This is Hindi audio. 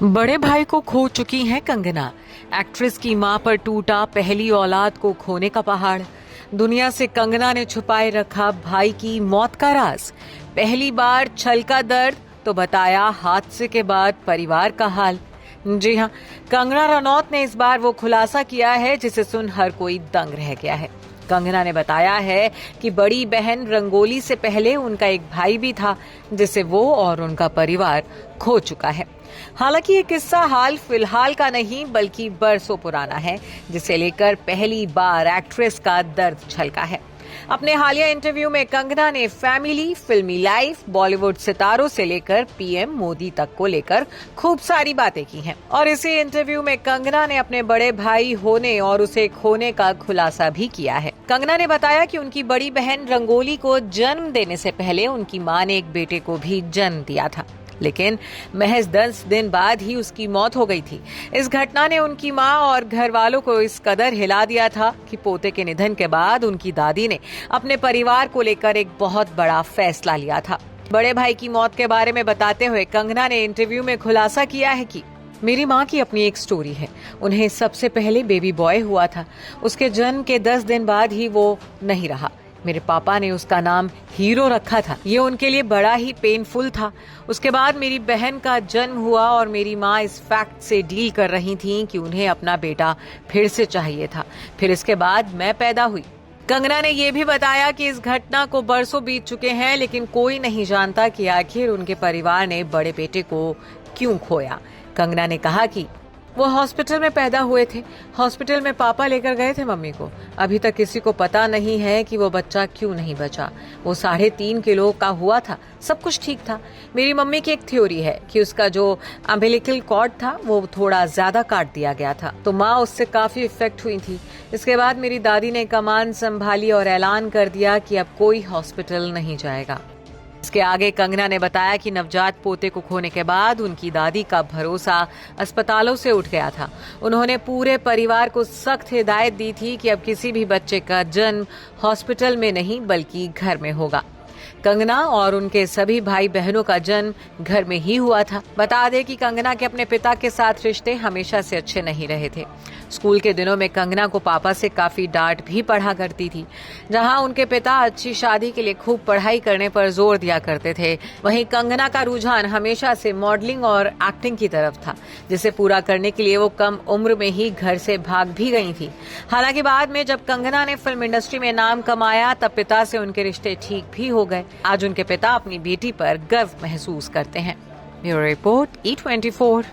बड़े भाई को खो चुकी हैं कंगना। एक्ट्रेस की मां पर टूटा पहली औलाद को खोने का पहाड़। दुनिया से कंगना ने छुपाए रखा भाई की मौत का राज। पहली बार छलका दर्द तो बताया हादसे के बाद परिवार का हाल। जी हाँ, कंगना रनौत ने इस बार वो खुलासा किया है जिसे सुन हर कोई दंग रह गया है। कंगना ने बताया है कि बड़ी बहन रंगोली से पहले उनका एक भाई भी था जिसे वो और उनका परिवार खो चुका है। हालांकि ये किस्सा हाल फिलहाल का नहीं बल्कि बरसों पुराना है, जिसे लेकर पहली बार एक्ट्रेस का दर्द छलका है। अपने हालिया इंटरव्यू में कंगना ने फैमिली, फिल्मी लाइफ, बॉलीवुड सितारों से लेकर पीएम मोदी तक को लेकर खूब सारी बातें की हैं। और इसी इंटरव्यू में कंगना ने अपने बड़े भाई होने और उसे खोने का खुलासा भी किया है। कंगना ने बताया कि उनकी बड़ी बहन रंगोली को जन्म देने से पहले उनकी मां ने एक बेटे को भी जन्म दिया था, लेकिन महज 10 दिन बाद ही उसकी मौत हो गई थी। इस घटना ने उनकी मां और घर वालों को इस कदर हिला दिया था कि पोते के निधन के बाद उनकी दादी ने अपने परिवार को लेकर एक बहुत बड़ा फैसला लिया था। बड़े भाई की मौत के बारे में बताते हुए कंगना ने इंटरव्यू में खुलासा किया है कि मेरी माँ की अपनी एक स्टोरी है। उन्हें सबसे पहले बेबी बॉय हुआ था। उसके जन्म के 10 दिन बाद ही वो नहीं रहा। मेरे पापा ने उसका नाम हीरो रखा था। ये उनके लिए बड़ा ही पेनफुल था। उसके बाद मेरी बहन का जन्म हुआ और मेरी माँ इस फैक्ट से डील कर रही थी कि उन्हें अपना बेटा फिर से चाहिए था। फिर इसके बाद मैं पैदा हुई। कंगना ने यह भी बताया कि इस घटना को बरसों बीत चुके हैं, लेकिन कोई नहीं जानता कि आखिर उनके परिवार ने बड़े बेटे को क्यों खोया। कंगना ने कहा कि वो हॉस्पिटल में पैदा हुए थे। हॉस्पिटल में पापा लेकर गए थे मम्मी को। अभी तक किसी को पता नहीं है कि वो बच्चा क्यों नहीं बचा। वो 3.5 किलो का हुआ था। सब कुछ ठीक था। मेरी मम्मी की एक थ्योरी है कि उसका जो अम्बिलिकल कॉर्ड था वो थोड़ा ज्यादा काट दिया गया था, तो माँ उससे काफी इफेक्ट हुई थी। इसके बाद मेरी दादी ने कमान संभाली और ऐलान कर दिया कि अब कोई हॉस्पिटल नहीं जाएगा। इसके आगे कंगना ने बताया कि नवजात पोते को खोने के बाद उनकी दादी का भरोसा अस्पतालों से उठ गया था। उन्होंने पूरे परिवार को सख्त हिदायत दी थी कि अब किसी भी बच्चे का जन्म हॉस्पिटल में नहीं बल्कि घर में होगा। कंगना और उनके सभी भाई बहनों का जन्म घर में ही हुआ था। बता दें कि कंगना के अपने पिता के साथ रिश्ते हमेशा से अच्छे नहीं रहे थे। स्कूल के दिनों में कंगना को पापा से काफी डांट भी पड़ा करती थी। जहां उनके पिता अच्छी शादी के लिए खूब पढ़ाई करने पर जोर दिया करते थे, वहीं कंगना का रुझान हमेशा से मॉडलिंग और एक्टिंग की तरफ था, जिसे पूरा करने के लिए वो कम उम्र में ही घर से भाग भी गई थी। हालांकि बाद में जब कंगना ने फिल्म इंडस्ट्री में नाम कमाया तब पिता से उनके रिश्ते ठीक भी हो गए। आज उनके पिता अपनी बेटी पर गर्व महसूस करते हैं। Bureau report E24।